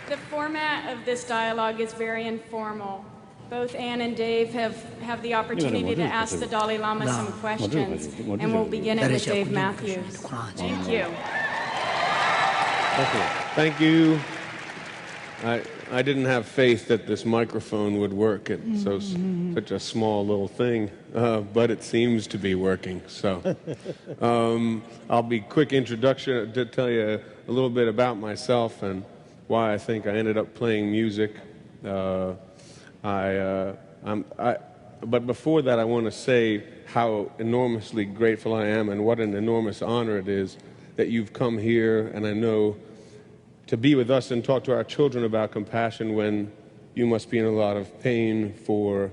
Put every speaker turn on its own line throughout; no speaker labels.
The format of this dialogue is very informal. Both Anne and Dave have the opportunity to ask the Dalai Lama some questions, and we'll begin it with Dave Matthews. Thank you.
Thank you. I didn't have faith that this microphone would work. It's such a small little thing, but it seems to be working. So I'll be quick introduction to tell you a little bit about myself and why I think I ended up playing music. But before that, I want to say how enormously grateful I am and what an enormous honor it is that you've come here, and I know to be with us and talk to our children about compassion when you must be in a lot of pain for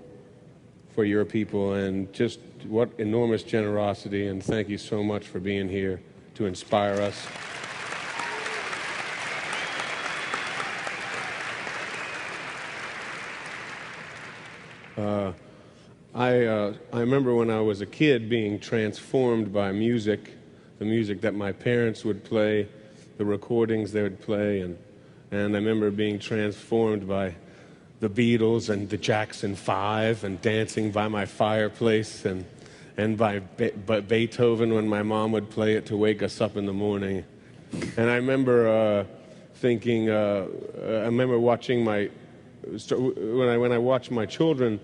your people, and just what enormous generosity, and thank you so much for being here to inspire us. I remember when I was a kid being transformed by music, the music that my parents would play, the recordings they would play, and I remember being transformed by the Beatles and the Jackson 5 and dancing by my fireplace, and by Beethoven when my mom would play it to wake us up in the morning. And I remember thinking, I remember watching when I watch my children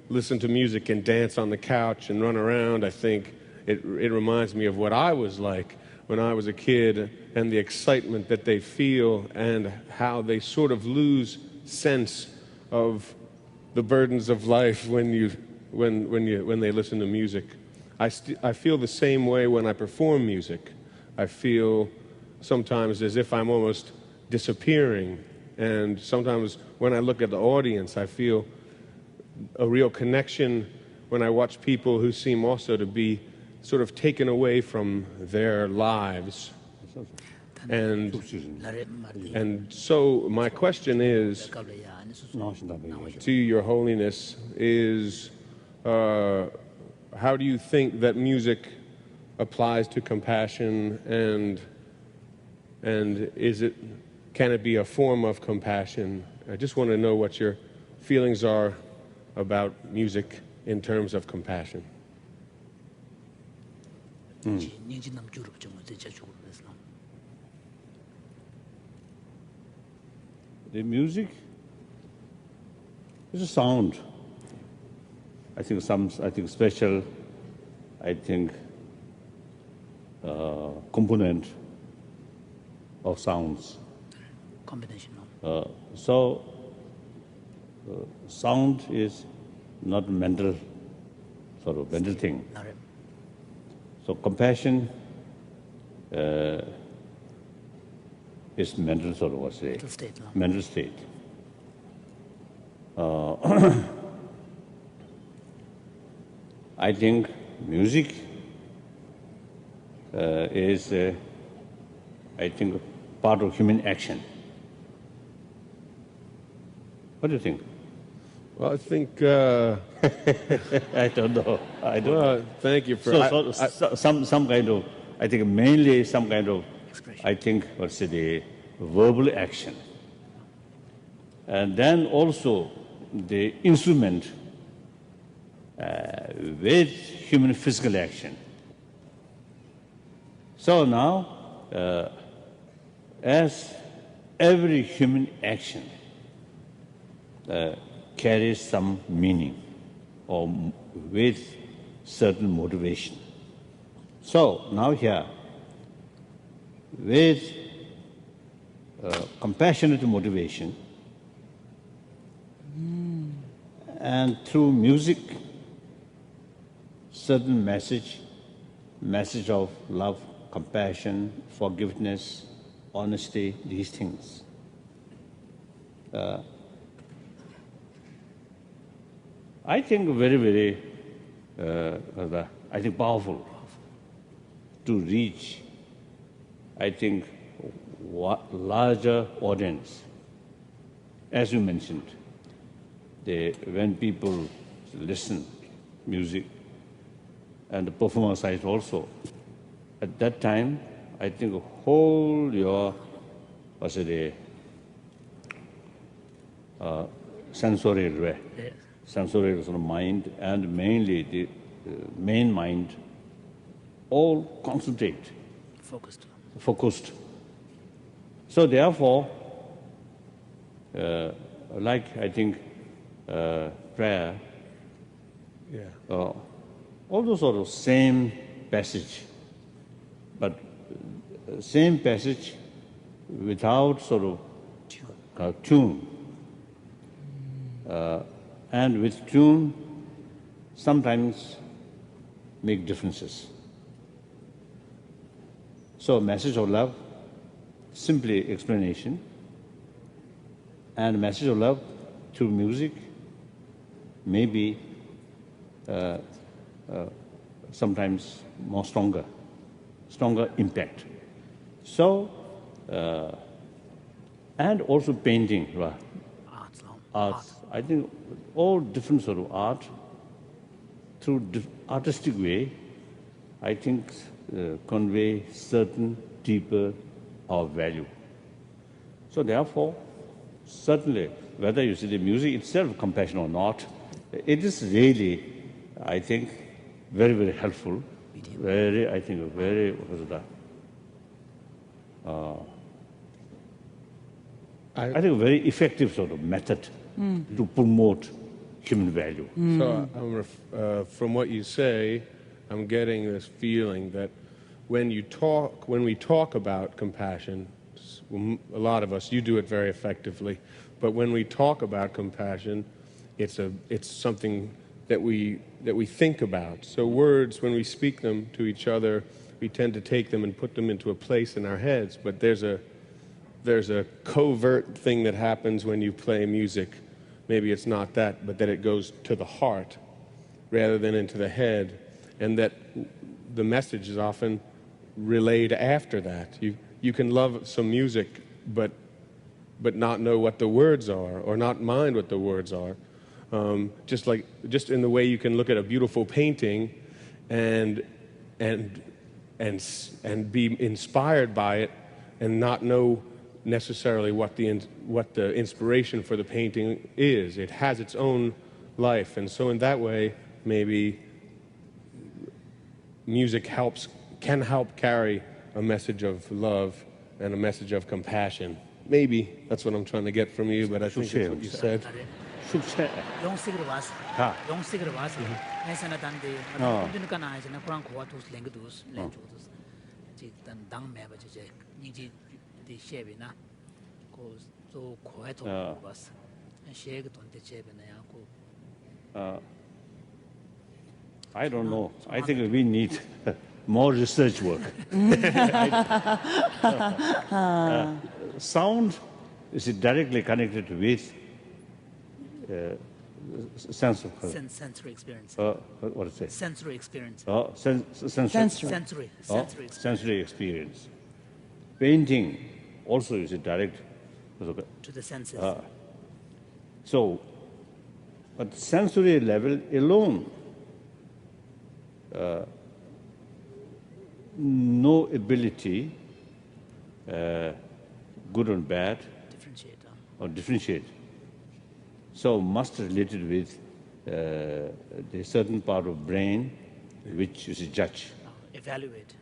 listen to music and dance on the couch and run around, I think it reminds me of what I was like when I was a kid, and the excitement that they feel and how they sort of lose sense of the burdens of life when they listen to music. I feel the same way when I perform music. I feel sometimes as if I'm almost disappearing, and sometimes when I look at the audience, I feel a real connection when I watch people who seem also to be sort of taken away from their lives. And so my question is, to Your Holiness, is how do you think that music applies to compassion, and can it be a form of compassion? I just want to know what your feelings are about music in terms of compassion.
The music is a sound. I think special. I think component of sounds.
Combination.
Sound is not mental, sort of mental thing. So compassion is mental, sort of what say. Mental state. I think music is, I think, part of human action. What do you think?
Well, I think
I don't know.
Well, thank you for
some kind of. I think mainly some kind of expression. I think what's the verbal action, and then also the instrument with human physical action. So now, as every human action carries some meaning or with certain motivation. So now here, with compassionate motivation and through music, certain message of love, compassion, forgiveness, honesty, these things. I think very, very, I think powerful to reach, I think, larger audience. As you mentioned, when people listen music and the performance side also, at that time, I think whole your sensorial way.
Yes.
Sensorial sort of mind and mainly the main mind all concentrate, focused. So therefore, like I think prayer, all those sort of same passage, but same passage without sort of tune. And with tune, sometimes make differences. So message of love, simply explanation, and message of love through music may be sometimes more stronger impact. So, and also painting, right? Arts. I think all different sort of art, through artistic way, I think convey certain deeper of value. So therefore, certainly, whether you see the music itself compassion or not, it is really, I think, very, very helpful. Very, I think, very, I think a very effective sort of method to promote human value.
So from what you say, I'm getting this feeling that when we talk about compassion, a lot of us, you do it very effectively, but when we talk about compassion, it's something that we think about. So words, when we speak them to each other, we tend to take them and put them into a place in our heads, but there's a covert thing that happens when you play music. Maybe it's not that, but that it goes to the heart rather than into the head, and that the message is often relayed after that. You can love some music, but not know what the words are, or not mind what the words are. Just in the way you can look at a beautiful painting and be inspired by it and not know necessarily what the inspiration for the painting is. It has its own life, and so in that way, maybe music can help carry a message of love and a message of compassion. Maybe that's what I'm trying to get from you, but I think that's what you said.
I don't know. I think we need more research work. Sound is directly connected with sense of
sensory experience.
What is it?
Sensory experience.
Sensory experience. Painting also is a direct
to the senses.
So, at sensory level alone, no ability, good or bad, differentiate. So, must related with the certain part of brain which is a judge.
Evaluate.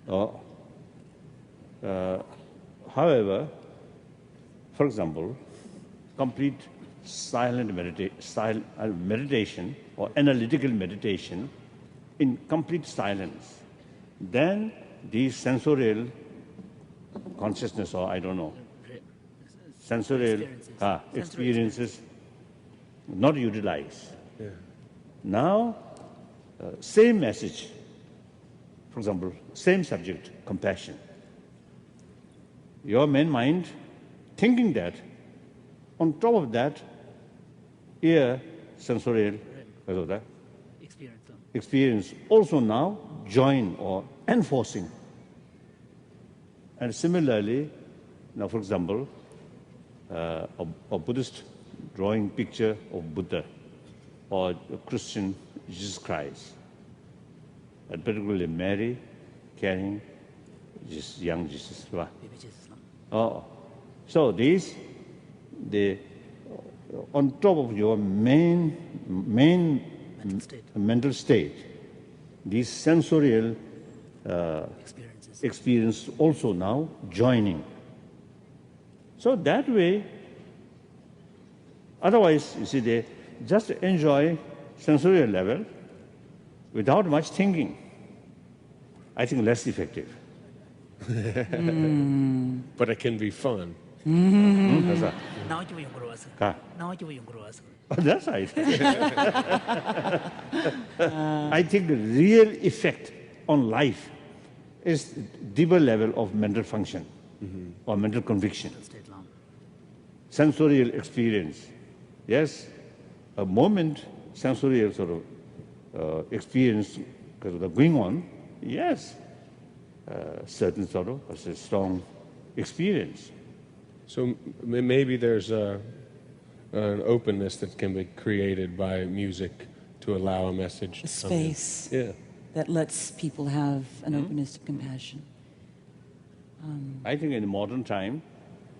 However, for example, complete silent meditation or analytical meditation in complete silence, then these sensorial consciousness, or I don't know, sensorial experiences not utilized.
Yeah.
Now, same message, for example, same subject, compassion. Your main mind thinking that, on top of that, ear, sensorial experience also now join or enforcing. And similarly, now for example, a Buddhist drawing picture of Buddha or a Christian Jesus Christ, and particularly Mary carrying young Jesus. So these, the on top of your main mental state, these sensorial experience also now joining. So that way, otherwise, you see, they just enjoy sensorial level without much thinking. I think less effective.
But it can be fun.
That's right. That's right. I think the real effect on life is deeper level of mental function or mental conviction. Sensorial experience. Yes, a moment sensorial sort of experience going on, yes, certain sort of a strong experience.
So maybe there's an openness that can be created by music to allow a message.
A space that lets people have an openness to compassion.
I think in modern time,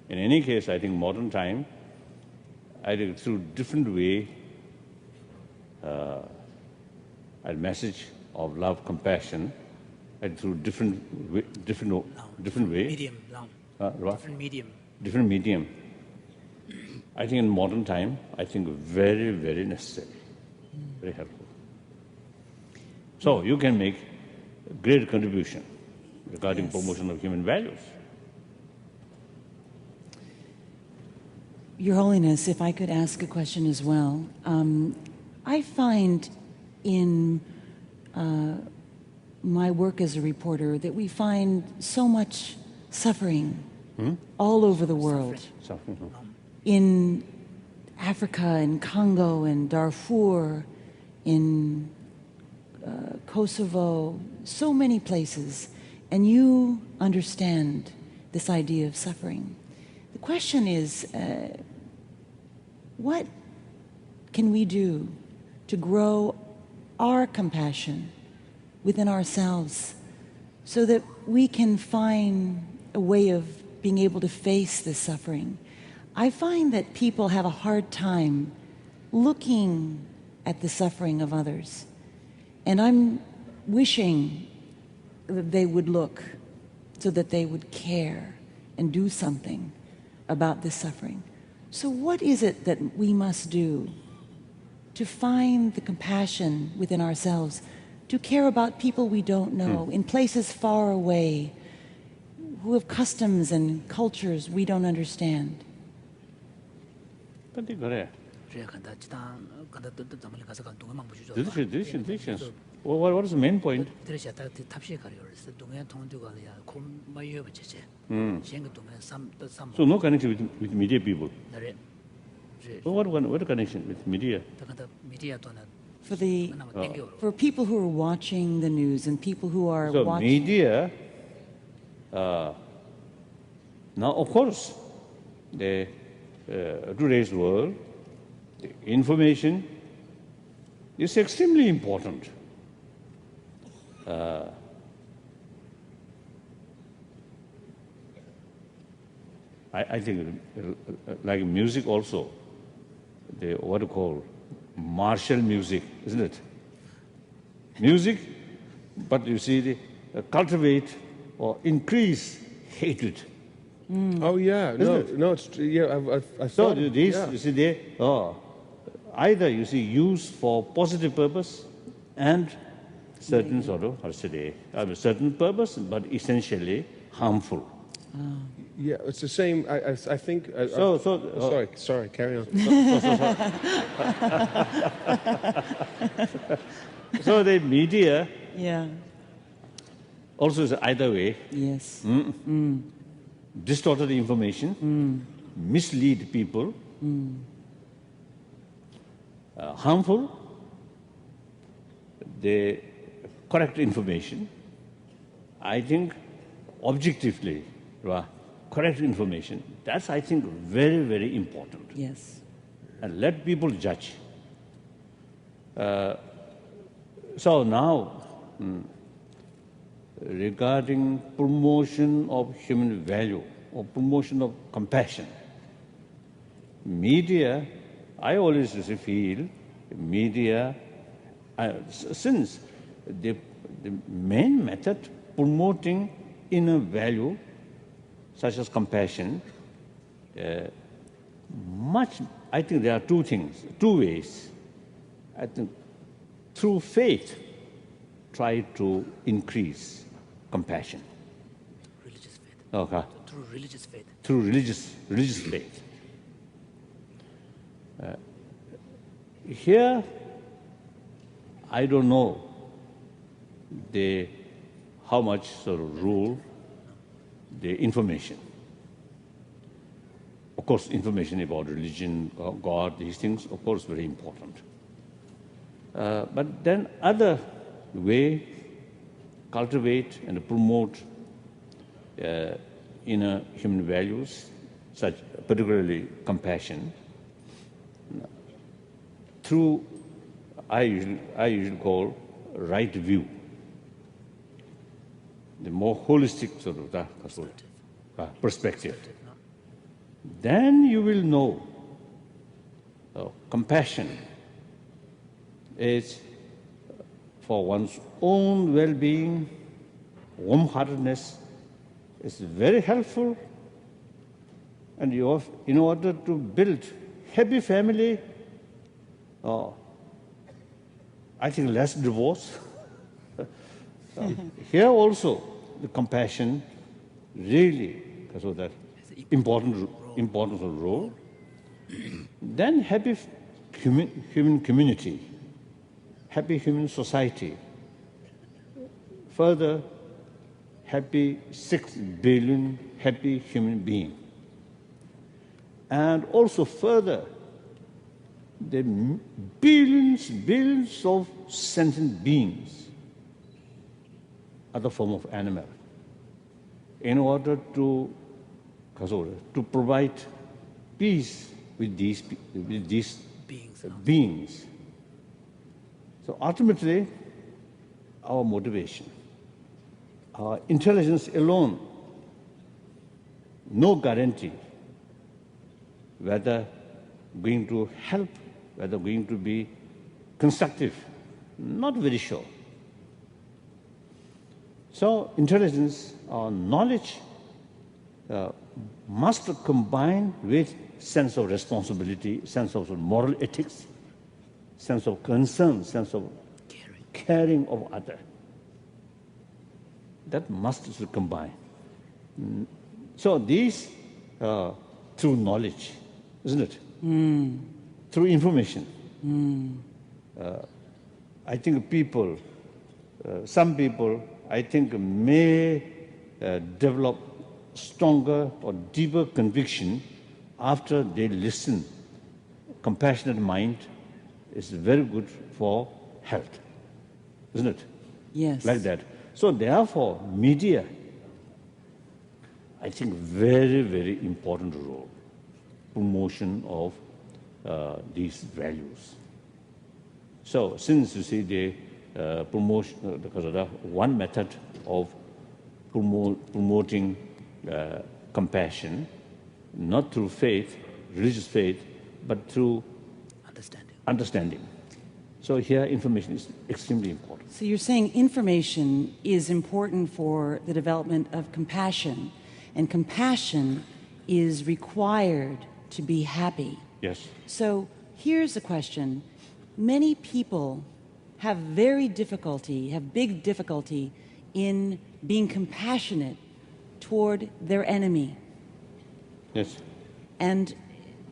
in any case, I think modern time, I think through different way, a message of love, compassion, and through different way.
Medium,
different medium. I think in modern time, I think very, very necessary, very helpful. So you can make a great contribution regarding promotion of human values.
Your Holiness, if I could ask a question as well. I find in my work as a reporter that we find so much suffering all over the world. In Africa, in Congo, in Darfur, in Kosovo, so many places. And you understand this idea of suffering. The question is, what can we do to grow our compassion within ourselves so that we can find a way of being able to face this suffering? I find that people have a hard time looking at the suffering of others. And I'm wishing that they would look so that they would care and do something about this suffering. So what is it that we must do to find the compassion within ourselves, to care about people we don't know, in places far away, who have customs and cultures we don't understand?
What is the main point? So no connection with media people. What connection with media?
For people who are watching the news and people who are watching
media. Now, of course, the today's world, the information is extremely important. I think, like music also, what you call martial music, isn't it? Music, but you see, cultivate or increase hatred.
Oh yeah, no, it's I
so
thought
this, you see, they either you see used for positive purpose and certain sort of, how should I say, certain purpose, but essentially harmful.
Yeah, it's the same. I think. Sorry. Carry on.
So the media. Also is either way.
Yes.
Distorted information, mislead people, harmful, the correct information. I think objectively, correct information, that's, I think, very, very important.
Yes.
And let people judge. So now, regarding promotion of human value or promotion of compassion, media I always feel media, since the main method promoting inner value, such as compassion, I think there are two ways. I think through faith, try to increase compassion.
Religious faith.
Okay.
Through religious faith.
Through religious faith. Here, I don't know how much sort of rule the information. Of course, information about religion, God, these things, of course, very important. But then other way, cultivate and promote inner human values, such particularly compassion, through I usually call right view, the more holistic sort of perspective. Then you will know compassion is for one's own well-being, warm-heartedness is very helpful, and in order to build happy family, I think less divorce. Here also, the compassion really has that important role. Then happy human community, happy human society. Further, happy 6 billion happy human beings. And also further, the billions of sentient beings, other form of animal, in order to provide peace with these beings. So ultimately, our motivation, our intelligence alone, no guarantee whether going to help, whether going to be constructive, not very sure. So intelligence or knowledge must combine with sense of responsibility, sense of moral ethics, sense of concern, sense of caring of other. That must combine. So these, through knowledge, isn't it? Through information. I think some people, I think, may develop stronger or deeper conviction after they listen. Compassionate mind is very good for health, isn't it?
Yes.
Like that. So therefore, media, I think, very, very important role, promotion of these values. So since you see the promotion, because of one method of promoting compassion, not through faith, religious faith, but through understanding. So here information is extremely important.
So you're saying information is important for the development of compassion, and compassion is required to be happy.
Yes.
So here's a question. Many people have big difficulty in being compassionate toward their enemy.
Yes.
And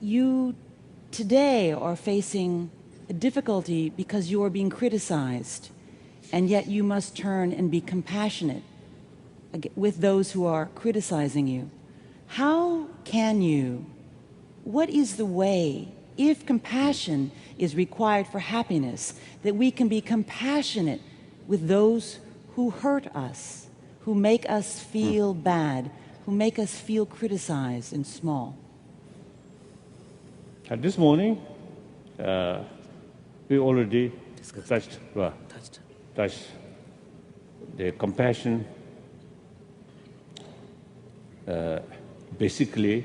you today are facing a difficulty because you are being criticized, and yet you must turn and be compassionate with those who are criticizing you. What is the way, if compassion is required for happiness, that we can be compassionate with those who hurt us, who make us feel bad, who make us feel criticized and small?
This morning, we already touched the compassion. Basically,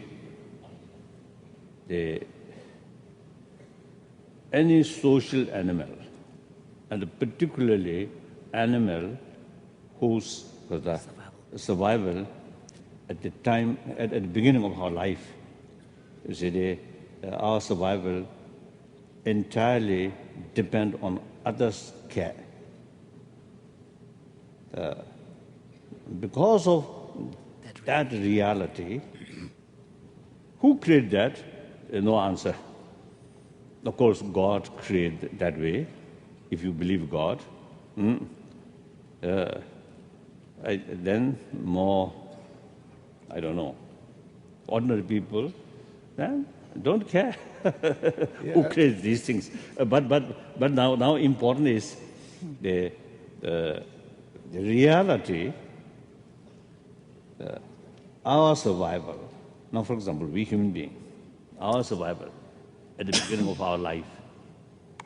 any social animal, and particularly animal whose survival at the time, at the beginning of our life, you see, our survival entirely depend on others' care. Because of that reality, who created that? No answer. Of course, God created that way, if you believe God. Then more, I don't know, ordinary people then don't care who creates these things. But now important is the reality, our survival. Now, for example, we human beings, our survival at the beginning of our life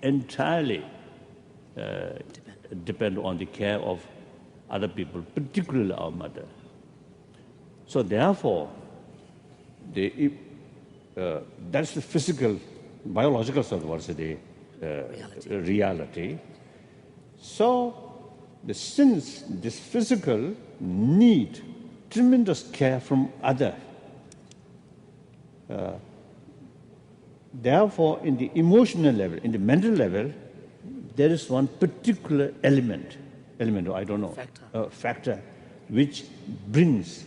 entirely depend on the care of other people, particularly our mother. So therefore, that's the physical, biological sort of what's the reality. So since this physical need tremendous care from other, therefore in the emotional level, in the mental level, there is one particular element, I don't know, factor which brings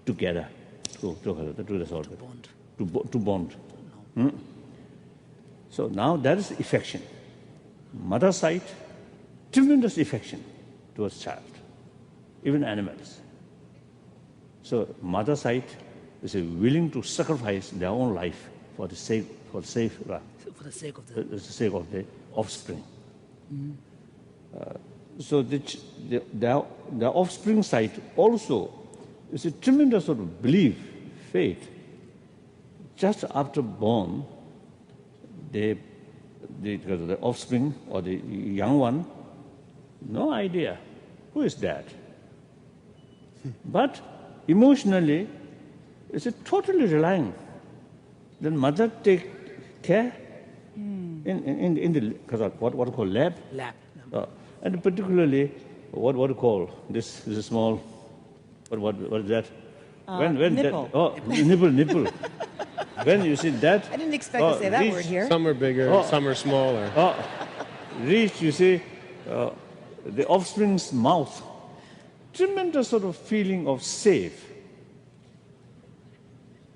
together to resolve it, to bond. So now that is affection. Mother side, tremendous affection towards child, even animals. So mother side is willing to sacrifice their own life for the sake of the offspring. So the offspring side also is a tremendous sort of belief, faith. Just after born, the offspring or the young one, no idea who is that. But emotionally, it's totally relying. Then mother take care in the what we call lab. And particularly what we call this is a small what is that? When
nipple.
That, nipple. When you see that,
I didn't expect to say that word here.
Some are bigger, some are smaller.
Reach, you see, the offspring's mouth, tremendous sort of feeling of safe,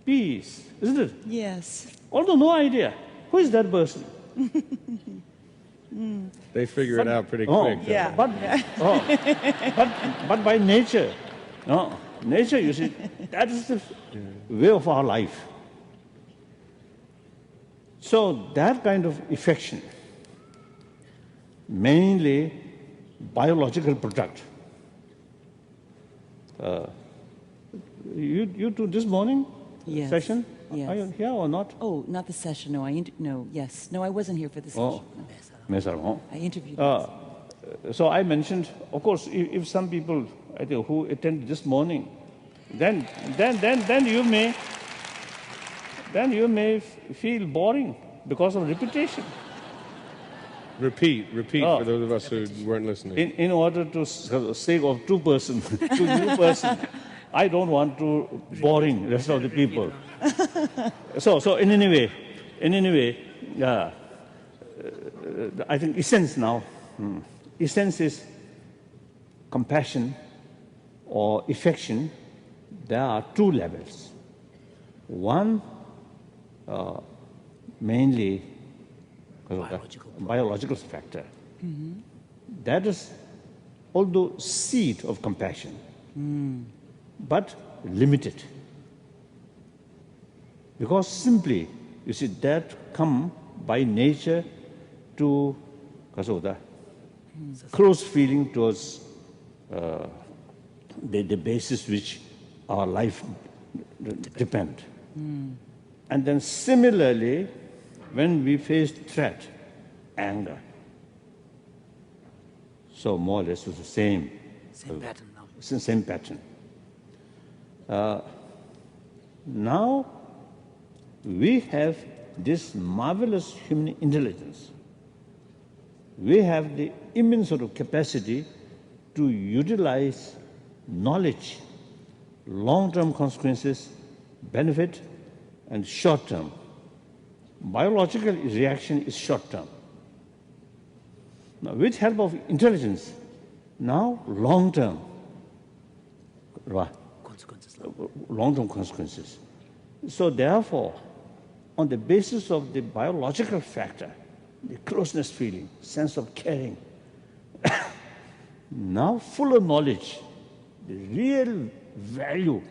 peace, isn't it?
Yes.
Although no idea who is that person.
They figure it out pretty quick.
Yeah.
But by nature, nature, you see, that is the way of our life. So that kind of affection, mainly biological product. You do this morning session?
Yes.
Are you here or not?
Oh, not the session. No, No, I wasn't here for the session.
No.
I interviewed.
So I mentioned, of course, if some people I think who attended this morning, then you may feel boring because of repetition.
Repeat for those of us who weren't listening.
In order to sake of two person, two new person, I don't want to boring the rest of the people. So in any way, I think essence now. Essence is compassion or affection. There are two levels. One, mainly biological factor. That is, although seed of compassion, but limited. Because simply, you see, that come by nature to the close feeling towards the basis which our life depend. And then similarly, when we face threat, anger. So more or less it's the same.
Same pattern now.
Same pattern. Now we have this marvelous human intelligence we have the immense sort of capacity to utilize knowledge, long-term consequences, benefit, and short-term. Biological reaction is short-term. Now, with help of intelligence, now long-term, long-term consequences. So therefore, on the basis of the biological factor, the closeness feeling, sense of caring, now fuller knowledge, the real value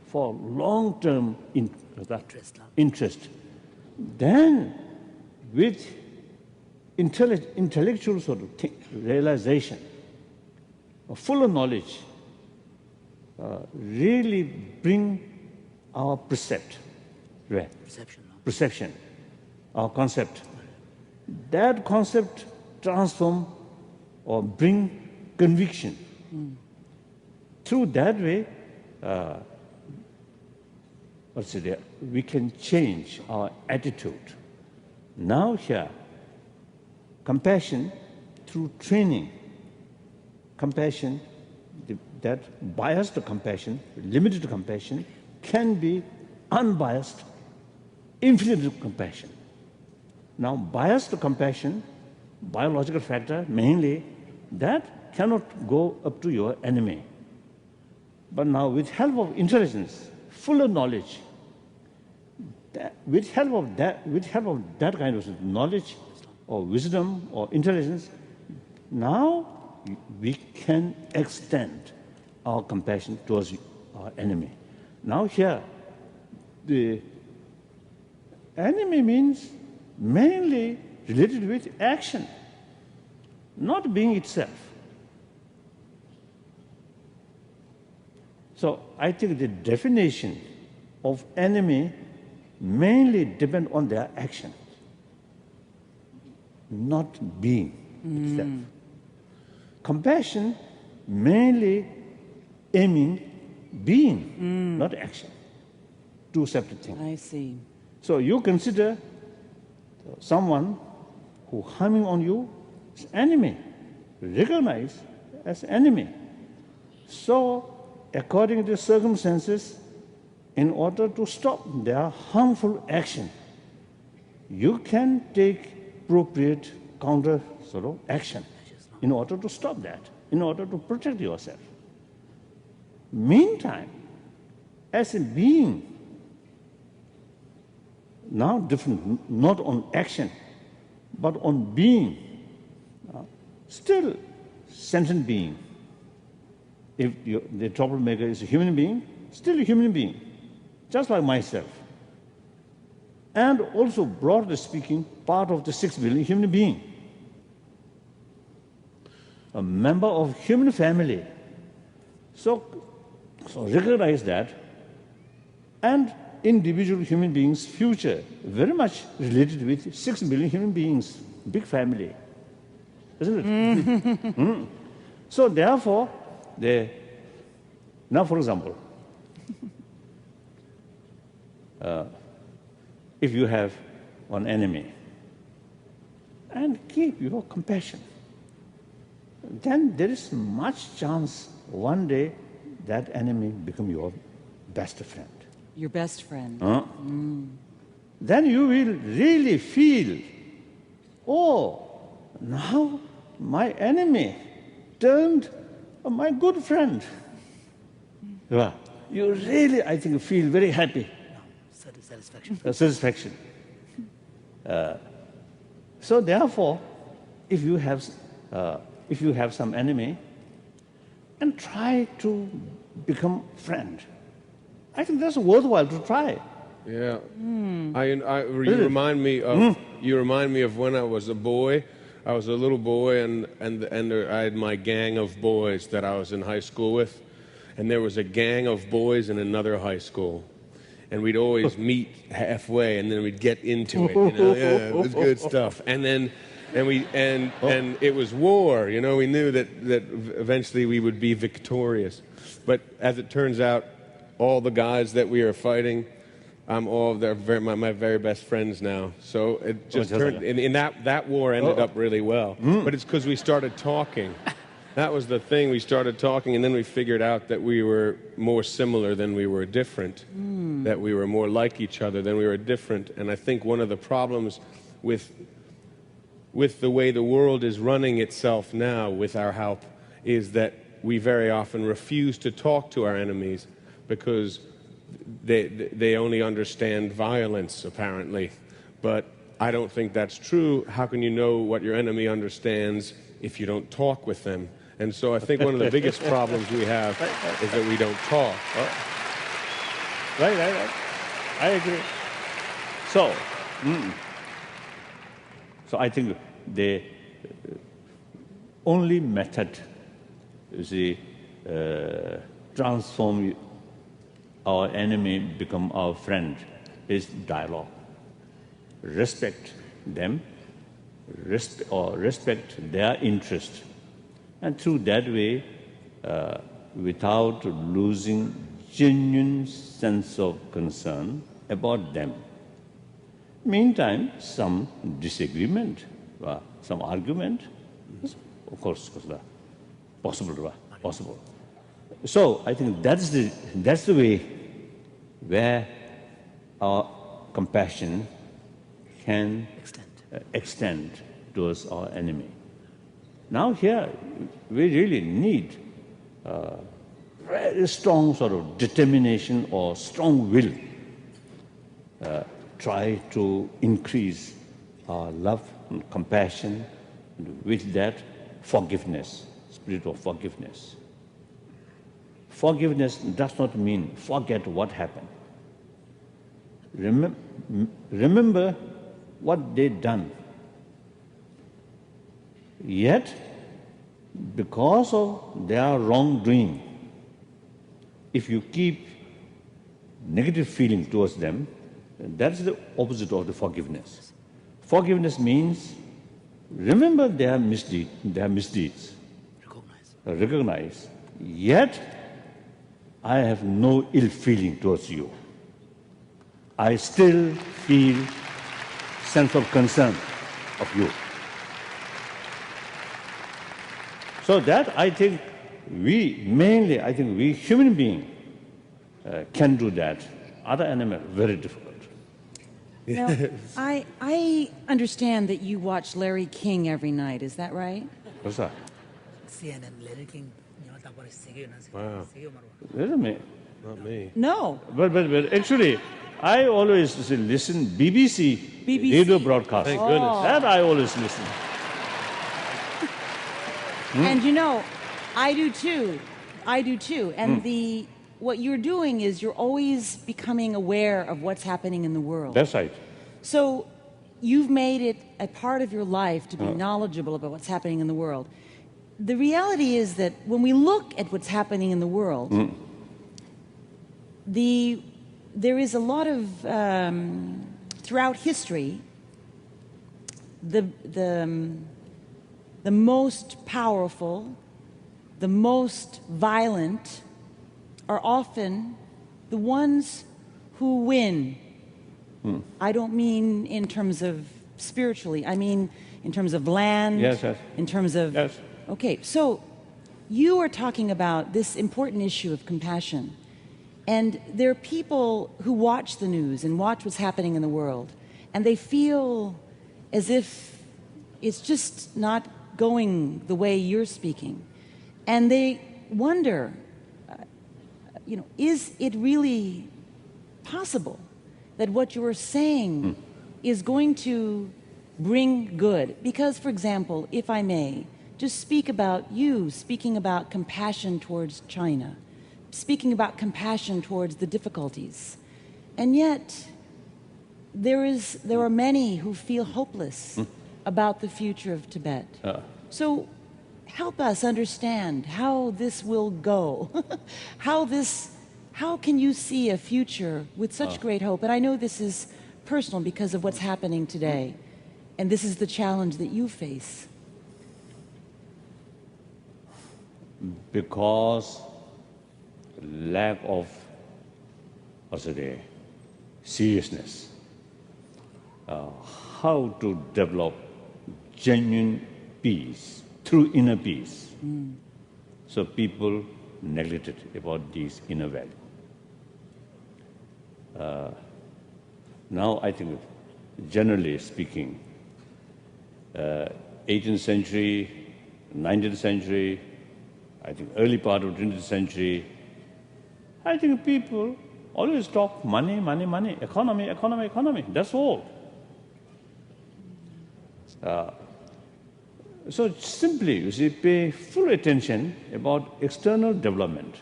for long-term interest. Then, with intellectual sort of realization, a fuller knowledge, really bring our perception, our concept. That concept transform or bring conviction. Through that way, we can change our attitude. Now here, compassion through training, compassion, that biased compassion, limited compassion, can be unbiased, infinite compassion. Now, biased compassion, biological factor mainly, that cannot go up to your enemy. But now, with help of intelligence, fuller knowledge, with help of that kind of knowledge or wisdom or intelligence, now we can extend our compassion towards our enemy. Now here, the enemy means mainly related with action, not being itself. So I think the definition of enemy mainly depend on their action, not being itself. Compassion mainly aiming being, not action. Two separate things.
I see.
So you consider someone who harming on you as enemy, recognize as enemy. So according to the circumstances, in order to stop their harmful action, you can take appropriate counter sort of action in order to stop that, in order to protect yourself. Meantime, as a being, now different, not on action, but on being, still sentient being. If the troublemaker is a human being, still a human being, just like myself. And also, broadly speaking, part of the 6 billion human being. A member of human family. So recognize that, and individual human beings' future very much related with 6 billion human beings, big family, isn't it? So therefore, now for example, if you have an enemy and keep your compassion, then there is much chance one day that enemy become your best friend.
Your best friend.
Then you will really feel, oh, now my enemy turned my good friend. You really, I think, feel very happy.
Satisfaction.
Satisfaction. So therefore, if you have some enemy, and try to become friend, I think that's worthwhile to try.
Yeah. You remind me of when I was a boy. I was a little boy, and I had my gang of boys that I was in high school with, and there was a gang of boys in another high school, and we'd always meet halfway, and then we'd get into it. Yeah, it was good stuff. And it was war. We knew that eventually we would be victorious. But as it turns out, all the guys that we are fighting, I'm all my very best friends now. So it just turned, in that war ended up really well. But it's because we started talking. That was the thing. We started talking, and then we figured out that we were more similar than we were different, that we were more like each other than we were different. And I think one of the problems with the way the world is running itself now with our help is that we very often refuse to talk to our enemies because they only understand violence, apparently. But I don't think that's true. How can you know what your enemy understands if you don't talk with them? And so I think one of the biggest problems we have is that we don't talk.
Right. I agree. So I think the only method is the transform our enemy become our friend is dialogue. Respect them, respect their interest, and through that way, without losing genuine sense of concern about them. Meantime, some disagreement, some argument, of course, possible. So I think that's the way where our compassion can extend towards our enemy. Now here, we really need very strong sort of determination or strong will. Try to increase our love and compassion, and with that, forgiveness, spirit of forgiveness. Forgiveness does not mean forget what happened. Remember what they done. Yet, because of their wrongdoing, if you keep negative feeling towards them, that's the opposite of the forgiveness. Forgiveness means remember their misdeeds, recognize. Yet, I have no ill feeling towards you. I still feel sense of concern of you. So that I think we human beings can do that. Other animals, very difficult.
Now, I understand that you watch Larry King every night. Is that right?
What's that?
CNN, Larry King.
Wow.
Wait a minute.
Not me.
No.
But actually, I always listen BBC radio broadcast.
Thank goodness.
That I always listen.
And you know, I do too. And what you're doing is you're always becoming aware of what's happening in the world.
That's right.
So you've made it a part of your life to be knowledgeable about what's happening in the world. The reality is that when we look at what's happening in the world, there is a lot of, throughout history, the most powerful, the most violent are often the ones who win. I don't mean in terms of spiritually. I mean in terms of land.
Yes.
In terms of...
Yes.
Okay, so you are talking about this important issue of compassion. And there are people who watch the news and watch what's happening in the world, and they feel as if it's just not going the way you're speaking. And they wonder, is it really possible that what you are saying is going to bring good? Because, for example, if I may, just speak about you speaking about compassion towards China, speaking about compassion towards the difficulties. And yet, there are many who feel hopeless about the future of Tibet. So help us understand how this will go. How can you see a future with such great hope? And I know this is personal because of what's happening today. And this is the challenge that you face.
Because lack of seriousness, how to develop genuine peace through inner peace. So people neglected about these inner values. Now I think, generally speaking, 18th century, 19th century, I think early part of 20th century, I think people always talk money, money, money, economy, economy, economy. That's all. So simply, you see, pay full attention about external development,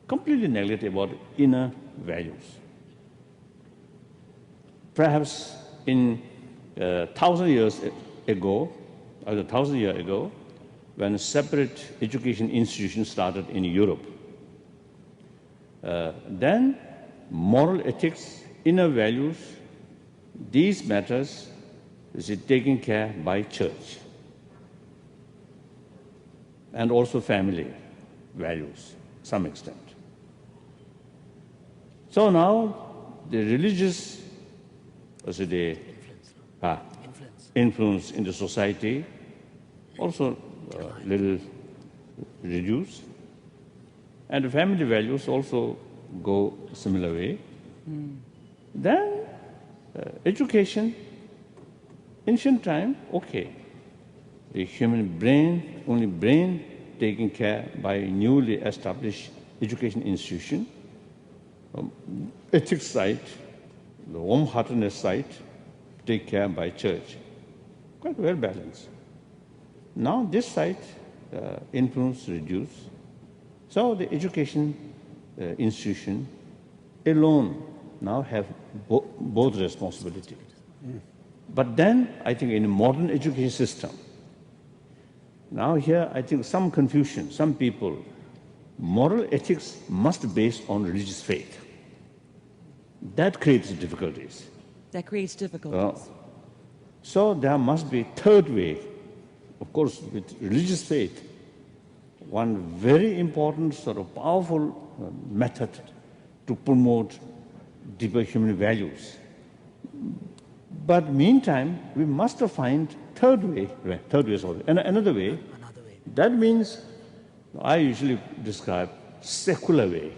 completely neglect about inner values. Perhaps in 1,000 years ago, or 1,000 years ago, when separate education institutions started in Europe, then moral ethics, inner values, these matters is taken care by church, and also family values, some extent. So now the religious, also the influence in the society, also little reduced, and the family values also go similar way. Then education, ancient time, okay. The human brain, only brain taken care by newly established education institution. Ethics side, the warm-heartedness side, taken care by church. Quite well balanced. Now this side, influence reduced. So the education institution alone now have both responsibility. But then I think in a modern education system, now here I think some confusion, some people, moral ethics must be based on religious faith. That creates difficulties.
That creates difficulties.
So there must be a third way, of course, with religious faith, one very important sort of powerful method to promote deeper human values. But meantime, we must find third way, another way. That means I usually describe secular way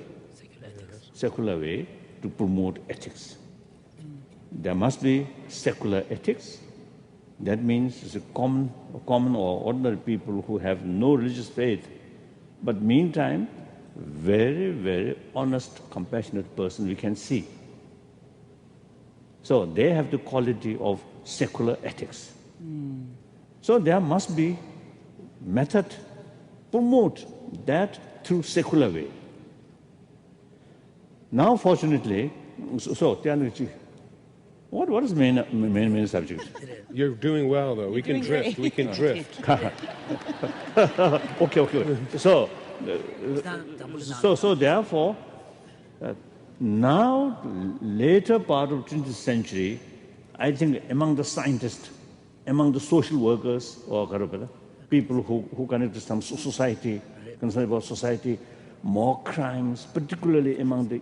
to promote ethics. There must be secular ethics. That means it's a common or ordinary people who have no religious faith, but meantime, very, very honest, compassionate person we can see. So they have the quality of secular ethics. So there must be method promote that through secular way. Now, fortunately, what is main subject?
You're doing well, though. We can drift. We can drift.
Okay. So therefore, now later part of 20th century, I think among the scientists, among the social workers or people who connect to some society, concerned about society, more crimes, particularly among the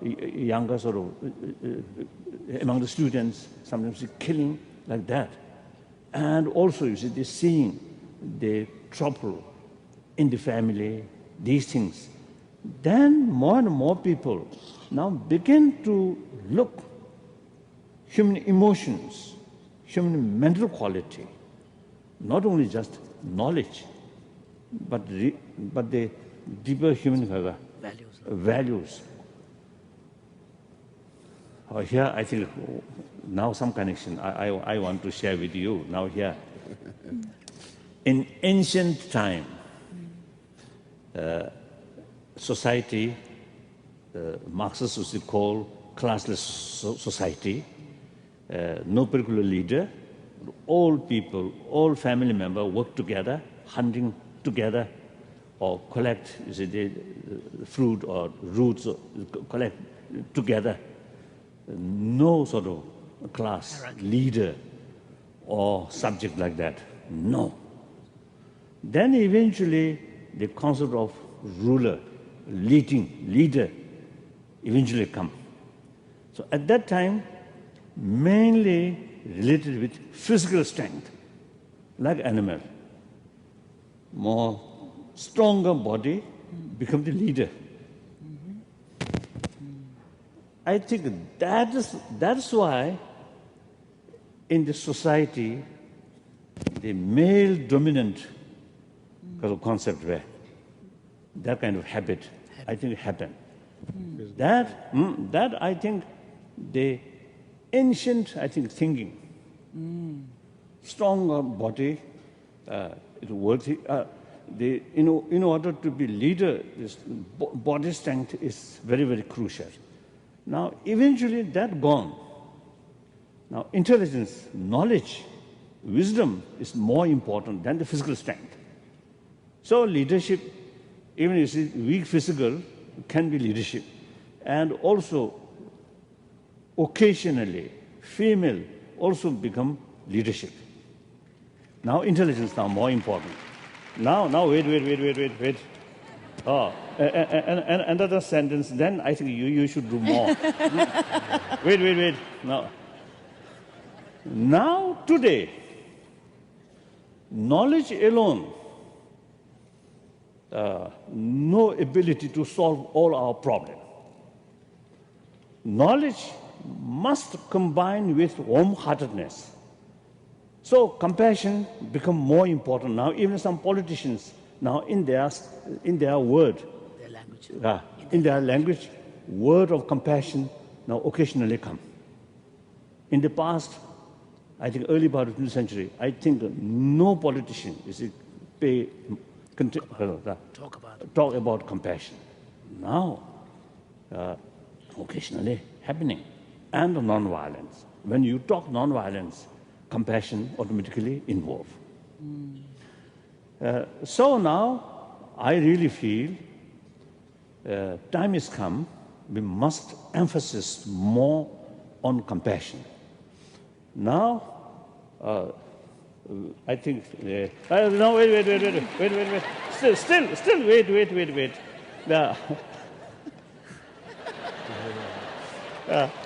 younger sort of, among the students, sometimes killing like that. And also, you see, they're seeing the trouble in the family, these things. Then more and more people now begin to look human emotions, human mental quality, not only just knowledge, but the deeper human values. Here, I think now some connection I want to share with you. Now here, in ancient time, society, Marxists used to call classless society, no particular leader, all people, all family members work together, hunting together, or collect, you see, the fruit or roots, or collect together. No sort of class, leader, or subject like that. No. Then eventually, the concept of ruler, leader, eventually come. So at that time, mainly related with physical strength, like animal. More stronger body become the leader. I think that's why in the society, the male dominant concept where that kind of habit, I think happened. That I think the ancient, I think, thinking, stronger body, worthy. In order to be leader, this body strength is very, very crucial. Now, eventually, that gone. Now, intelligence, knowledge, wisdom is more important than the physical strength. So, leadership, even if it's weak physical, can be leadership. And also, occasionally, female also become leadership. Now, intelligence now more important. Now, wait. Oh, and another sentence, then I think you should do more. Wait. Now, today, knowledge alone, no ability to solve all our problems. Knowledge must combine with warm-heartedness. So compassion become more important now. Even some politicians now in their word, in their language, word of compassion now occasionally come. In the past, I think early part of the 20th century, I think no politician is talk about compassion. Now, occasionally happening, and non-violence. When you talk non-violence, compassion automatically involved. So now, I really feel time has come, we must emphasize more on compassion. Now, I think, no, wait. Still, wait.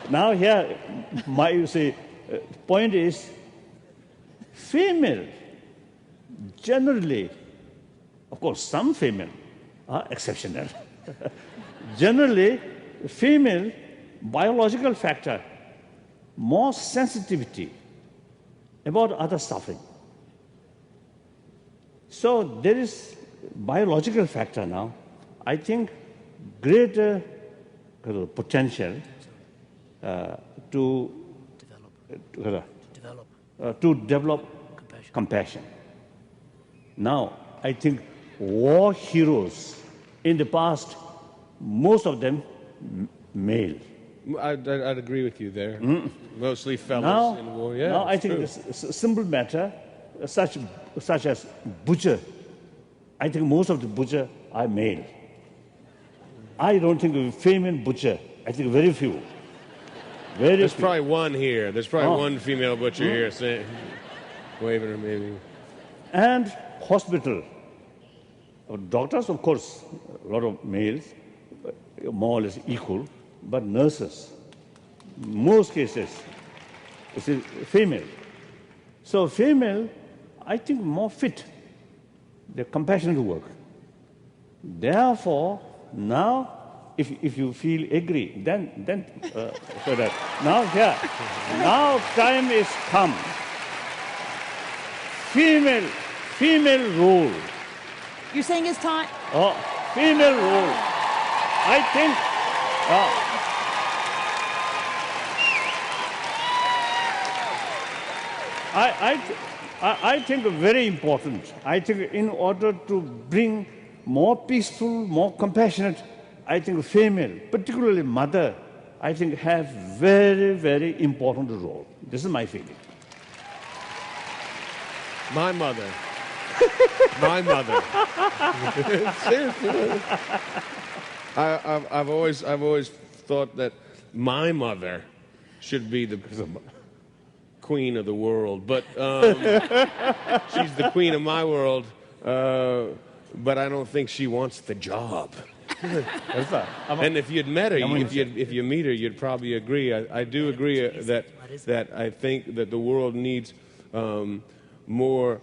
Now here, my point is, female, generally, of course, some female are exceptional. Generally, female, biological factor, more sensitivity about other suffering. So there is biological factor now, I think, greater potential to develop compassion. Now, I think war heroes in the past, most of them male.
I'd agree with you there. Mostly fellas in war. Yeah,
now I think it's a simple matter, such as butcher. I think most of the butcher are male. I don't think of a female butcher. I think very few.
There's probably one here. There's probably one female butcher here saying, waving her maybe.
And hospital. Doctors, of course, a lot of males, more or less equal, but nurses, most cases, it's a female. So female, I think more fit. They're compassionate work. Therefore, now, if you feel agree, then so that now time is come. Female role.
You're saying it's time?
Female role. I think. I think very important. I think in order to bring more peaceful, more compassionate, I think female, particularly mother, I think have very, very important role. This is my feeling.
My mother. My mother. Seriously. I've always thought that my mother should be the queen of the world, but she's the queen of my world. But I don't think she wants the job. And if you'd met her, if you meet her, you'd probably agree. I do agree that I think that the world needs more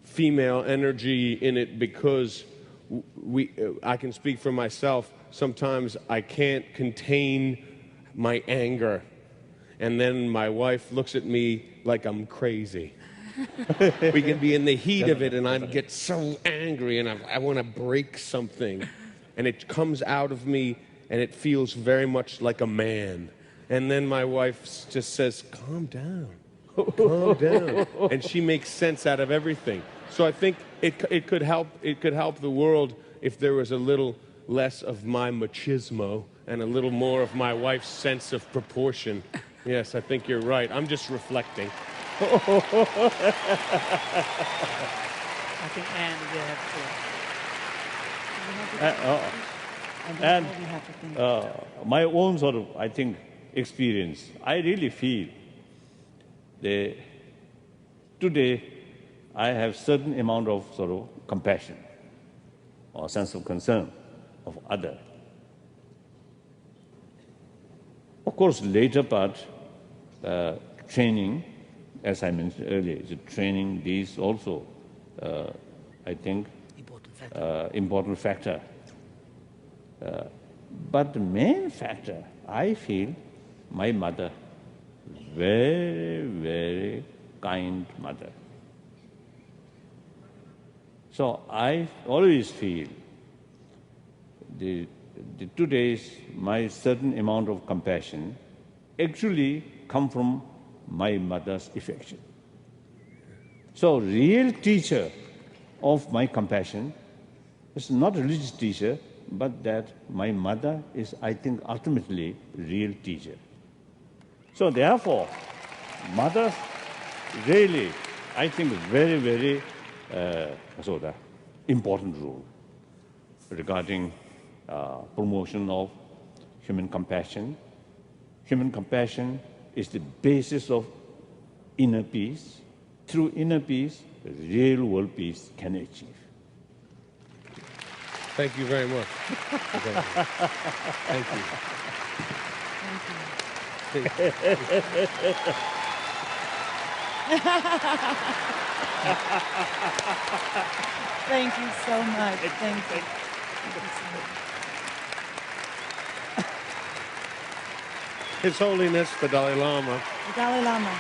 female energy in it, because I can speak for myself. Sometimes I can't contain my anger, and then my wife looks at me like I'm crazy. We can be in the heat of it, and I get so angry, and I want to break something, and it comes out of me, and it feels very much like a man. And then my wife just says, "Calm down, calm down," and she makes sense out of everything. So I think it could help. It could help the world if there was a little less of my machismo and a little more of my wife's sense of proportion. Yes, I think you're right. I'm just reflecting.
I think Anne will have to.
My own sort of, I think, experience, I really feel that today I have certain amount of sort of compassion or sense of concern of other. Of course, later part, training, as I mentioned earlier, the training, these also, I think, important factor. But the main factor, I feel, my mother, very, very kind mother. So I always feel today's my certain amount of compassion actually come from my mother's affection. So real teacher of my compassion is not a religious teacher, but that my mother is, I think, ultimately real teacher. So therefore, mother really, I think, very, very important role regarding promotion of human compassion. Human compassion is the basis of inner peace. Through inner peace, real world peace can achieve.
Thank you very much. Thank you.
Thank you so much. Thank you.
His Holiness, the Dalai Lama.
The Dalai Lama.